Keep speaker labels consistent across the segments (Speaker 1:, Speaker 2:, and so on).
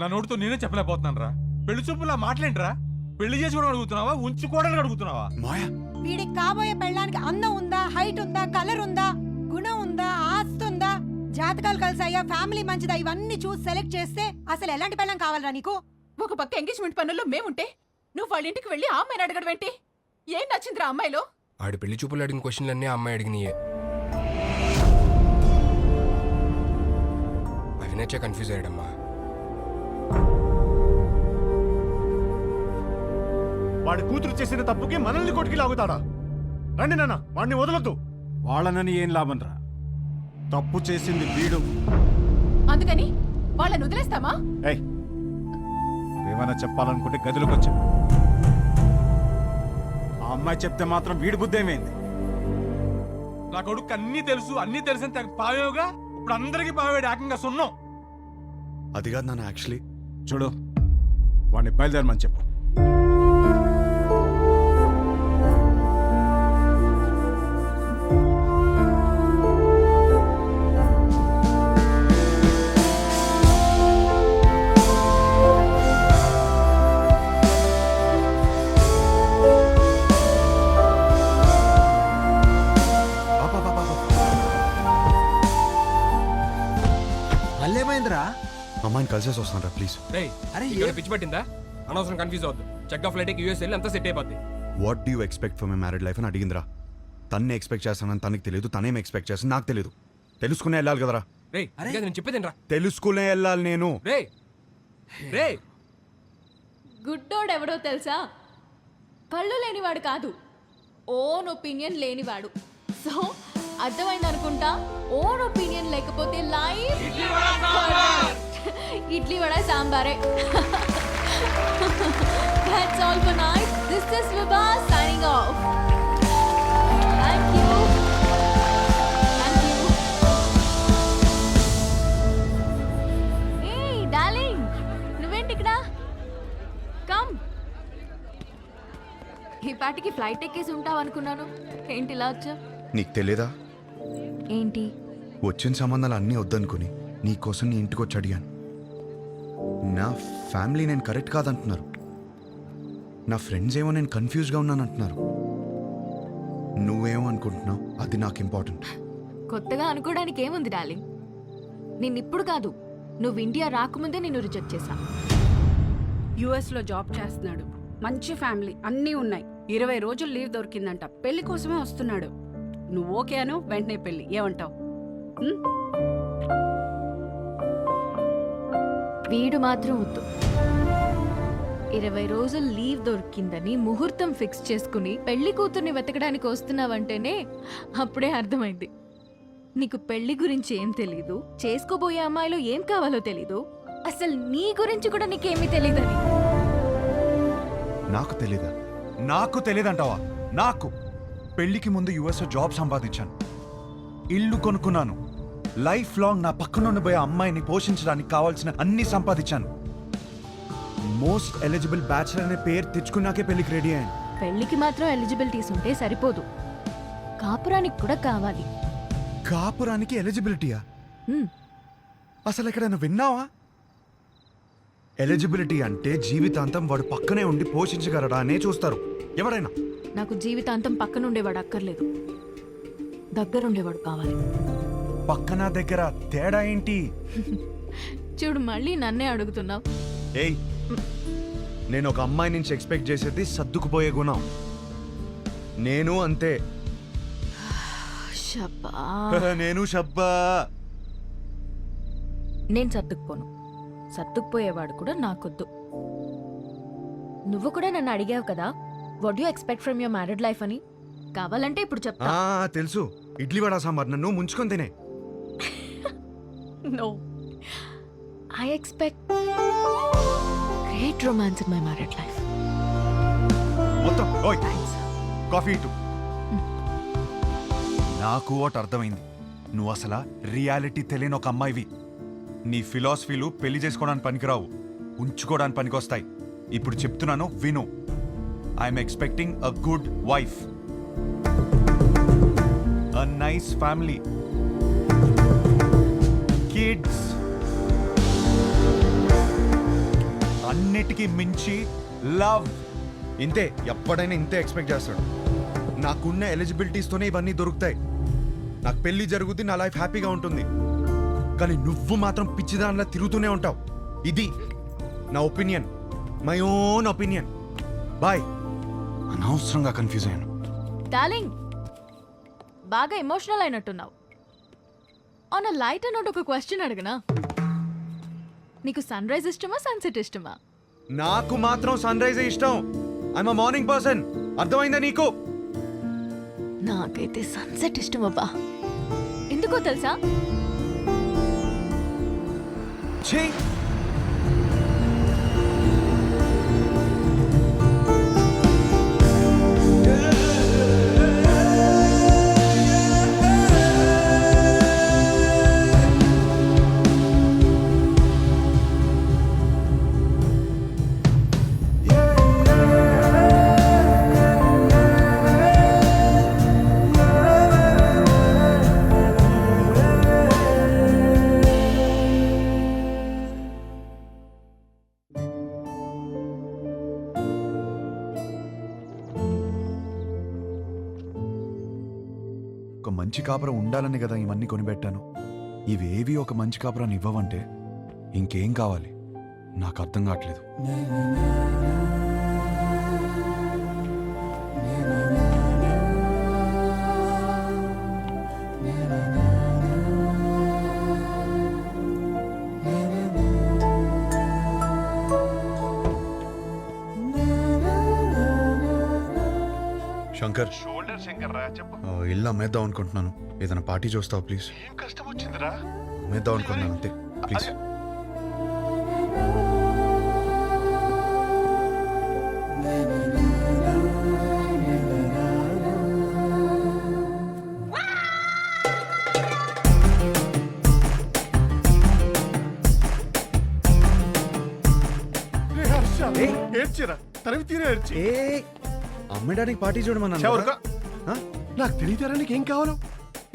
Speaker 1: నా నోటితో నేనే చెప్పలేకపోతున్నాను రా. పెళ్లి చూపులా మాట్లాడరా? పెళ్లి చేసుకోవడం అడుగుతున్నావా, ఉంచుకోవడానికి అడుగుతున్నావా?
Speaker 2: మాయా,
Speaker 3: వీడికి కాబోయే పెళ్ళానికి అందం ఉందా, హైట్ ఉందా, కలర్ ఉందా, గుణం ఉందా, ఆస్తి ఉందా, జాతకాలు కలిసాయా, ఫ్యామిలీ మంచిదా, ఇవన్నీ చూసి సెలెక్ట్ చేస్తే అసలు ఎలాంటి పెళ్ళం కావాలరా నీకు?
Speaker 4: ఒక పక్క ఎంగేజ్మెంట్ పనుల్లో మేముంటే నువ్వు వాళ్ళ ఇంటికి వెళ్ళి ఆ అమ్మాయిని అడగడం ఏంటి? ఏం నచ్చిందిరా అమ్మాయిలో?
Speaker 5: ఆడి పెళ్లి చూపులు అడిగిన క్వశ్చన్లన్నీ ఆ అమ్మాయి అడిగినాయే. అవి నచ్చే కన్ఫ్యూజ్ అయ్యాడమ్మా.
Speaker 2: వాడి కూతురు చేసిన తప్పుకి మనల్ని కొట్టుకి లాగుతాడా? రండి నాన్న, వాడిని వదలొద్దు. వాళ్ళనని ఏం లాభం రా, తప్పు చేసింది వీడు.
Speaker 4: అందుకని వాళ్ళని వదిలేస్తామా?
Speaker 2: ఏయ్, ఏమైనా చెప్పాలనుకుంటే గదిలోకి వచ్చా. ఆ అమ్మాయి చెప్తే మాత్రం వీడి బుద్ధి ఏమైంది?
Speaker 1: నా కొడుకు అన్నీ తెలుసని తెగ పావేవుగా, ఇప్పుడు అందరికీ పావేడు ఏకంగా సున్నం.
Speaker 6: అది కాదు నాన్న, యాక్చువల్లీ
Speaker 2: చూడు, వాడిని బయలుదేరమని చెప్పు.
Speaker 7: మళ్ళేమైందిరా?
Speaker 6: అమ్మాయిని కలిసేసి వస్తాను ప్లీజ్.
Speaker 7: అరే
Speaker 5: ఇక్కడ పిచ్చి పట్టిందా? అనవసరం కన్ఫ్యూజ్ అవద్దు. చెక్ ఆఫ్ ఫ్లైట్ యూఎస్ వెళ్ళి అంతా సెట్ అయిపోద్ది.
Speaker 6: What do you expect for my married life అని అడిగిందిరా. తన్నే ఎక్స్పెక్ట్ చేస్తానని తనకి తెలియదు, తనేం ఎక్స్పెక్ట్ చేస్తాను నాకు తెలియదు. తెలుసుకునే వెళ్ళాలి కదరా.
Speaker 5: రేయ్, ఇంకా నేను చెప్పేదేనరా?
Speaker 6: తెలుసుకునే వెళ్ళాలి నేను.
Speaker 5: రేయ్ రే
Speaker 8: గుడ్డోడెవడో తెలుసా? పళ్ళు లేనివాడు కాదు, ఓన్ ఒపీనియన్ లేనివాడు. సో అర్థమైంది అనుకుంటా. ఓన్ ఒపీనియన్ లేకపోతే లైఫ్ ఇడ్లీ వడ సాంబారే. That's all for night. This is Vibha signing off. Thank you. Thank you. Hey darling, నువ్వేంటి ఇక్కడ? కమ్. ఈ పాటికి ఫ్లైట్ ఎక్కేసి ఉంటావు అనుకున్నాను. ఏంటి ఇలా వచ్చా?
Speaker 6: నీకు తెలియదా?
Speaker 8: ఏంటి?
Speaker 6: వచ్చిన సంబంధాలు అన్నీ వద్దనుకుని నీకోసం నీ ఇంటికి వచ్చి అడిగాను. నా ఫ్యామిలీ నేను కరెక్ట్ కాదంటున్నారు, నా ఫ్రెండ్స్ ఏమో నేను కన్ఫ్యూజ్గా ఉన్నానంటున్నారు. నువ్వేమో అనుకుంటున్నావు, అది నాకు ఇంపార్టెంట్.
Speaker 8: కొత్తగా అనుకోవడానికి ఏముంది డార్లింగ్? నిన్నిప్పుడు కాదు, నువ్వు ఇండియా రాకముందే నిన్ను రిజెక్ట్ చేశా.
Speaker 9: యుఎస్ లో జాబ్ చేస్తున్నాడు, మంచి ఫ్యామిలీ అన్నీ ఉన్నాయి. 20 రోజులు లీవ్ దొరికిందంట. పెళ్లి కోసమే వస్తున్నాడు. నువ్వు ఓకే అను, వెంటనే పెళ్లి. ఏమంటావు?
Speaker 8: వీడు మాత్రం వద్దు. 20 రోజులు లీవ్ దొరికిందని ముహూర్తం ఫిక్స్ చేసుకుని పెళ్లి కూతుర్ని వెతకడానికి వస్తున్నావంటేనే అప్పుడే అర్థమైంది నీకు పెళ్లి గురించి ఏం తెలీదు, చేసుకోబోయే అమ్మాయిలో ఏం కావాలో తెలీదు, అసలు నీ గురించి కూడా నీకేమీ తెలీదని.
Speaker 6: నాకు తెలీదా? నాకు తెలియదంటావా? నాకు పెళ్లికి ముందు యుఎస్లో జాబ్ సంపాదించాను, ఇల్లు కొనుక్కున్నాను, లైఫ్ లాంగ్ నా పక్కన ఉండిపోయే అమ్మాయిని పోషించడానికి కావాల్సిన అన్ని సంపాదించాను. మోస్ట్ ఎలిజిబుల్ బ్యాచిలర్ అనే పేరు తెచ్చుకున్నాకే పెళ్లికి రెడీ అయ్యాను.
Speaker 8: పెళ్లికి మాత్రం ఎలిజిబిలిటీస్ ఉంటే సరిపోదు, కాపురానికి కూడా కావాలి.
Speaker 6: కాపురానికి ఎలిజిబిలిటీయా? అసలు ఎక్కడైనా విన్నావా? ఎలిజిబిలిటీ అంటే జీవితాంతం వాడు పక్కనే ఉండి పోషించగలడా అనే చూస్తారు ఎవరైనా.
Speaker 8: నాకు జీవితాంతం పక్కనుండేవాడు అక్కర్లేదు, దగ్గరుండేవాడు కావాలి.
Speaker 6: పక్కన దగ్గర తేడా ఏంటి?
Speaker 8: చూడు, మళ్ళీ నన్నే అడుగుతున్నావు.
Speaker 6: ఏయ్, నేను ఒక అమ్మాయి నుంచి ఎక్స్పెక్ట్ చేసేది సర్దుకుపోయే గుణం. నేను అంతే.
Speaker 8: షబ్బా.
Speaker 6: నేను షబ్బా.
Speaker 8: నేను సర్దుకుపోను, సర్దుకుపోయేవాడు కూడా నాకొద్దు. నువ్వు కూడా నన్ను అడిగావు కదా, what you expect from your married life అని. కావాలంటే ఇప్పుడు చెప్తా.
Speaker 6: తెలుసు, ఇడ్లీ వడ సాంబార్ నన్ను ముంచుకొని తినే.
Speaker 8: No. I expect great romance in my married life.
Speaker 6: మొత్తం ఓయ్,
Speaker 8: Thanks.
Speaker 6: కాఫీ ఇటు. నాకు ఒకటి అర్థమైంది, నువ్వు అసలు రియాలిటీ తెలియని ఒక అమ్మాయివి. నీ ఫిలాసఫీలు పెళ్లి చేసుకోవడానికి పనికిరావు, ఉంచుకోవడానికి పనికొస్తాయి. ఇప్పుడు చెప్తున్నాను విను. I'm expecting a good wife, a nice family, kids, అన్నిటికీ మించి లవ్. ఇంతే, ఎప్పుడైనా ఇంతే ఎక్స్పెక్ట్ చేస్తాడు. నాకున్న ఎలిజిబిలిటీస్తోనే ఇవన్నీ దొరుకుతాయి. నాకు పెళ్లి జరుగుద్ది, నా లైఫ్ హ్యాపీగా ఉంటుంది. కానీ నువ్వు మాత్రం పిచ్చిదానిలా తిరుగుతూనే ఉంటావు. ఇది నా opinion, my own opinion. Bye. అనవసరంగా కన్ఫ్యూజ్ అయ్యాను.
Speaker 8: డార్లింగ్, బాగా ఎమోషనల్ అయినట్టున్నావు. ఆన్ లైట్ నోట్ ఒక క్వశ్చన్ అడగనా? నీకు సన్ రైజ్ ఇష్టమా, సన్సెట్ ఇష్టమా?
Speaker 6: నాకు మాత్రం సన్ రైజ్ ఇష్టం. I'm a morning person. అర్థమైందా నీకు?
Speaker 8: నాకైతే సన్సెట్ ఇష్టమబ్బా. ఎందుకో తెలుసా?
Speaker 6: ఛీ! ఒక మంచి కాపురం ఉండాలని కదా ఇవన్నీ కొనిపెట్టాను. ఇవేవి ఒక మంచి కాపురాన్ని ఇవ్వవంటే ఇంకేం కావాలి? నాకు అర్థం కావట్లేదు. శంకర్, ఇల్లు అమ్మేద్దాం అనుకుంటున్నాను. ఏదైనా పార్టీ చూస్తావు ప్లీజ్?
Speaker 2: ఏం కష్టం వచ్చిందిరా?
Speaker 6: అమ్మేద్దాం అనుకుంటున్నాను అంతే, ప్లీజ్.
Speaker 2: ఏడ్చిరా, తనవి తీరే ఏడ్చి.
Speaker 6: అమ్మడానికి పార్టీ చూడమన్నా.
Speaker 2: నాకు తెలియతారా నీకేం కావాలో?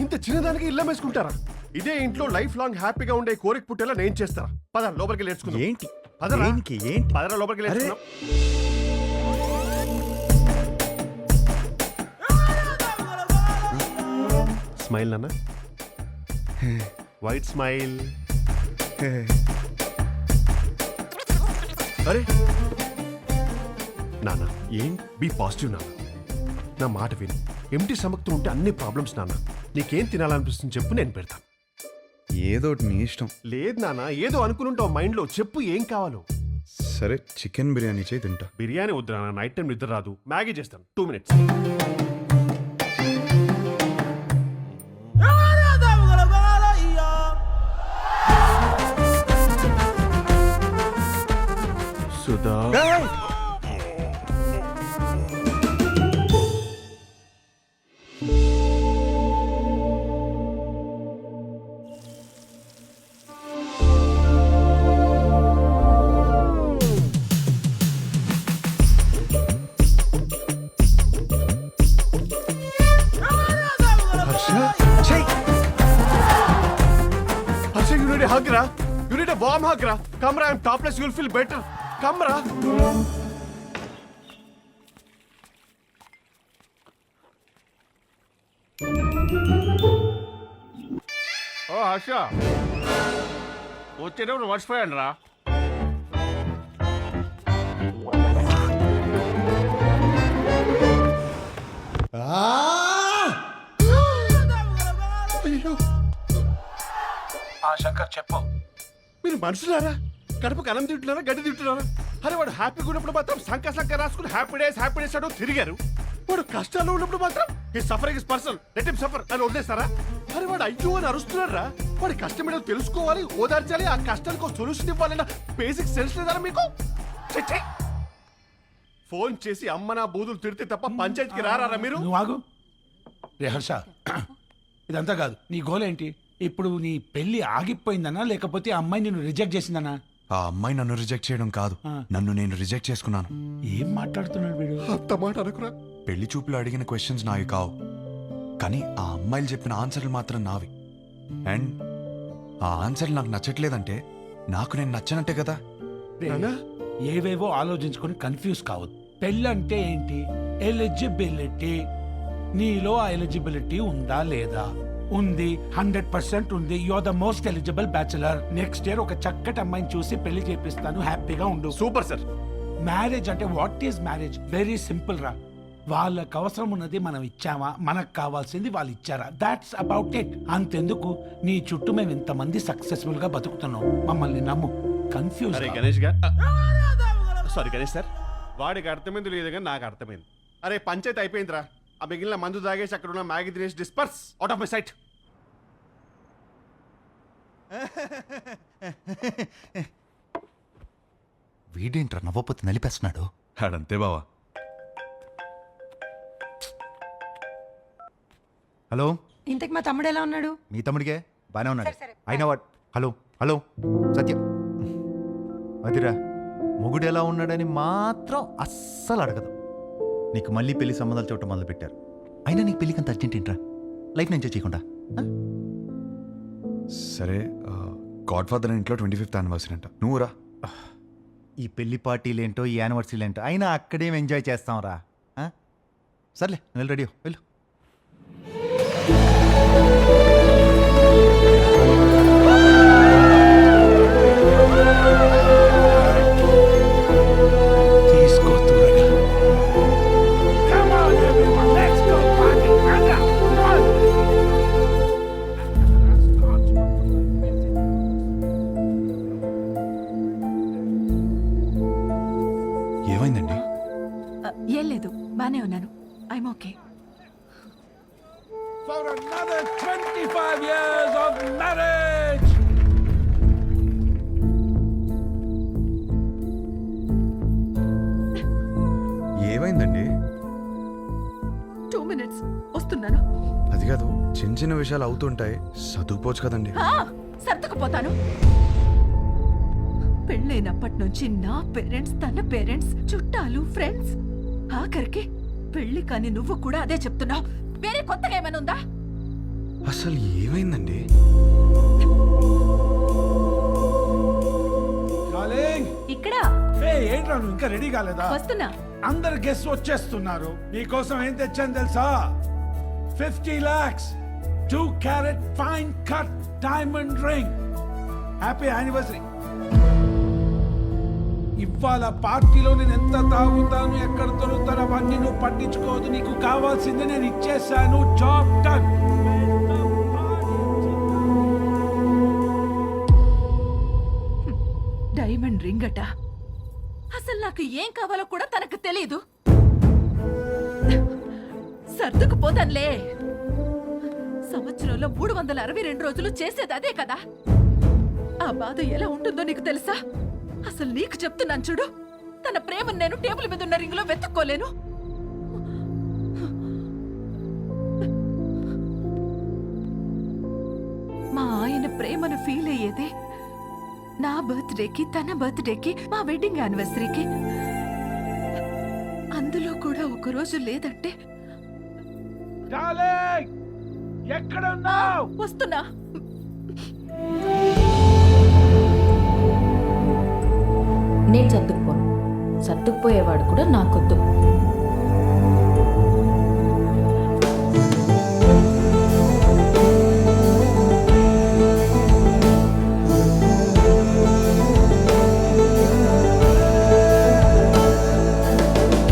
Speaker 2: ఇంత చిన్నదానికి ఇల్లం వేసుకుంటారా? ఇదే ఇంట్లో లైఫ్ లాంగ్ హ్యాపీగా ఉండే కోరిక పుట్టేలా నేను చేస్తారా? పద లోపలికి నేర్చుకుందాం.
Speaker 6: ఏంటి?
Speaker 2: పదరా.
Speaker 6: ఏంటి? ఏంటి?
Speaker 2: పదరా లోపలికి నేర్చుకుందాం. స్మైల్ నాన్న, వైట్ స్మైల్. అరే నాన్న, ఏం బీ పాజిటివ్ నాన్న. నా మాట విని ఎంటీ సమక్తో ఉంటే అన్ని ప్రాబ్లమ్స్ నాన్న. నీకేం తినాలనిపిస్తుంది చెప్పు, నేను పెడతాను.
Speaker 6: ఏదోటి నీ ఇష్టం.
Speaker 2: లేదు నాన్న, ఏదో అనుకుంటావు మైండ్ లో, చెప్పు ఏం కావాలో.
Speaker 6: సరే, చికెన్ బిర్యానీ చేయి, తింటా.
Speaker 2: బిర్యానీ వద్దు నాన్న, నైట్ టైం నిద్ర రాదు. మ్యాగీ చేస్తాను, 2 minutes. Sudha, you need a hug, ra? You need a warm hug, ra? Come, ra, I'm topless, you'll feel better. Come, ra. Oh, Harsha. వచ్చేటప్పుడు మర్చిపోయాను రా.
Speaker 7: శంకర్ చెప్పు.
Speaker 2: మీరు మనుషులారా? కడుపుకి అన్నం తింటున్నారా, గడ్డి తింటున్నారా? అరే వాడు హ్యాపీగా ఉన్నప్పుడు మాత్రం సంక రాసుకుని హ్యాపీ డేస్ అంటూ తిరిగారు. వాడు కష్టాల్లో ఉన్నప్పుడు మాత్రం ఈ suffering is personal, let him suffer అని వదిలేస్తారా? అరే వాడు అయ్యో అని అరుస్తున్నారా? వాడి కష్టం ఏంటో తెలుసుకోవాలి, ఓదార్చాలి, ఆ కష్టానికి ఒక సొల్యూషన్ ఇవ్వాలన్న బేసిక్ సెన్స్ లేదా మీకు? ఫోన్ చేసి అమ్మ నా బూదులు తిడితే తప్ప పంచాయతీకి రారా మీరు?
Speaker 7: నువ్వు ఆగు. రే హర్ష, ఇదంతా కాదు. నీ గోల్ ఏంటి? ఇప్పుడు నీ పెళ్లి ఆగిపోయిందనా లేకపోతే ఆ అమ్మాయి నిన్ను రిజెక్ట్ చేసిందనా?
Speaker 6: ఆ అమ్మాయి నన్ను రిజెక్ట్ చేయడం కాదు, నన్ను నేను రిజెక్ట్ చేసుకున్నాను.
Speaker 7: ఏం మాట్లాడుతున్నాడు వీడు?
Speaker 2: అంత మాట అనుకురా.
Speaker 6: పెళ్లి చూపులు అడిగిన క్వశ్చన్స్ నావి కావు, కానీ ఆ అమ్మాయిలు చెప్పిన ఆన్సర్లు మాత్రం నావి. అండ్ ఆ ఆన్సర్లు నాకు నచ్చట్లేదంటే నాకు నేను నచ్చనట్టే కదా.
Speaker 2: నాన్నా,
Speaker 7: ఏవేవో ఆలోచించుకొని కన్ఫ్యూజ్ కావద్దు. పెళ్ళంటే ఏంటి? ఎలిజిబిలిటీ. నీలో ఆ ఎలిజిబిలిటీ ఉందా లేదా? ఉంది, 100% ఉంది. You are the most eligible bachelor. Next year ఒక చక్కటి అమ్మాయిని చూసి పెళ్లి చేపిస్తాను, హ్యాపీగా ఉండు.
Speaker 2: Super sir.
Speaker 7: మ్యారేజ్ అంటే what is marriage? Very simple రా. వాళ్ళకి అవసరం ఉన్నది మనం ఇచ్చామా, మనకు కావాల్సింది వాళ్ళు ఇచ్చారా, దాట్స్ అబౌట్ ఇట్. అంతెందుకు నీ చుట్టూ మేము ఇంతమంది సక్సెస్ఫుల్ గా బతుకుతున్నాం, మమ్మల్ని నమ్ము. కన్ఫ్యూజ్
Speaker 2: అరే గణేష్ గారు, సారీ గణేష్ సార్, వాడికి అర్థమైంది లేదు కానీ నాకు అర్థమైంది. అరే పంచాయతీ అయిపోయిందిరా. ఆ మిగిలిన మందు తాగేసి అక్కడ ఉన్న మ్యాగీ తినేసి disperse out of my sight.
Speaker 6: వీడేంట్రా నవ్వపోతే నలిపేస్తున్నాడు.
Speaker 2: ఆడంతే బావా.
Speaker 6: హలో,
Speaker 3: ఇంతకు మా తమ్ముడు ఎలా ఉన్నాడు?
Speaker 6: మీ తమ్ముడికే బానే ఉన్నాడు. అయినా వాట్? హలో హలో సత్యం, అదిరా మొగుడు ఎలా ఉన్నాడని మాత్రం అస్సలు అడగదు. నీకు మళ్ళీ పెళ్లి సంబంధాలు చూడటం మొదలు పెట్టారు. అయినా నీకు పెళ్ళికి అంత అర్జెంట్ ఏంట్రా? లైఫ్ ఎంజాయ్ చేయకుండా.
Speaker 10: సరే, గాడ్ ఫాదర్ ఇంట్లో 25th యానివర్సరీ అంట, నువ్వు రా.
Speaker 6: ఈ పెళ్లి పార్టీలు ఏంటో, ఈ యానివర్సరీలు ఏంటో, అయినా అక్కడేం ఎంజాయ్ చేస్తాం రా. సర్లే, నువ్వు వెళ్ళి రెడీ వెళ్ళు.
Speaker 7: తీసుకో త్వరగా. Come on, everyone, let's go party. Come on.
Speaker 10: ఏమైందండి?
Speaker 4: ఏం లేదు, బానే ఉన్నాను. I'm okay.
Speaker 7: For another 25 years of marriage.
Speaker 10: ఏమైందండి?
Speaker 4: 2 minutes వస్తున్నాను.
Speaker 10: అది కాదు, చిన్న చిన్న విషయాలు అవుతుంటాయి, సర్దుకుపోవచ్చు కదండి.
Speaker 4: సర్దుకుపోతాను. పెళ్ళైనప్పటి నుంచి నా పేరెంట్స్, తన పేరెంట్స్, చుట్టాలు, ఫ్రెండ్స్, ఆఖరికి పెళ్లి కాని నువ్వు కూడా అదే చెప్తున్నావు. వేరే కొత్తగా ఏమైనా ఉందా?
Speaker 10: అసలు ఏమైందండి?
Speaker 7: Darling,
Speaker 8: ఇక్కడ
Speaker 7: ఏంట్రా నువ్వు ఇంకా రెడీ కాలేదా?
Speaker 8: వస్తున్నా.
Speaker 7: అందరు గెస్ట్ వచ్చేస్తున్నారు. నీకోసం ఏం తెచ్చాను తెలుసా? 50 lakhs 2 carat fine cut diamond ring. Happy anniversary. ఇవాళ పార్టీలో నేను ఎంత తాగుతాను, ఎక్కడ దొరుకుతాను అవన్నీ నువ్వు పట్టించుకోవద్దు. నీకు కావాల్సింది నేను ఇచ్చేసాను. Job done.
Speaker 4: డైమండ్ రింగ్ అట. అసలు నాకు ఏం కావాలో కూడా తనకు తెలీదు. సర్దుకుపోతానులే. సంవత్సరంలో 362 రోజులు చేసేది అదే కదా. ఆ బాధ ఎలా ఉంటుందో నీకు తెలుసా? అసలు నీకు చెప్తున్నాను చూడు, తన ప్రేమను నేను టేబుల్ మీద ఉన్న రింగులో వెతుక్కోలేను. మా ఆయన ప్రేమను ఫీల్ అయ్యేదే నా బర్త్డేకి, తన బర్త్డేకి, మా వెడ్డింగ్ యానివర్సరీకి. అందులో కూడా ఒక రోజు లేదంటే
Speaker 7: డార్లింగ్, ఎక్కడ ఉన్నావు?
Speaker 4: వస్తున్నా.
Speaker 8: నేను సర్దుకుపోను. సర్దుకుపోయేవాడు కూడా నాకొద్దు.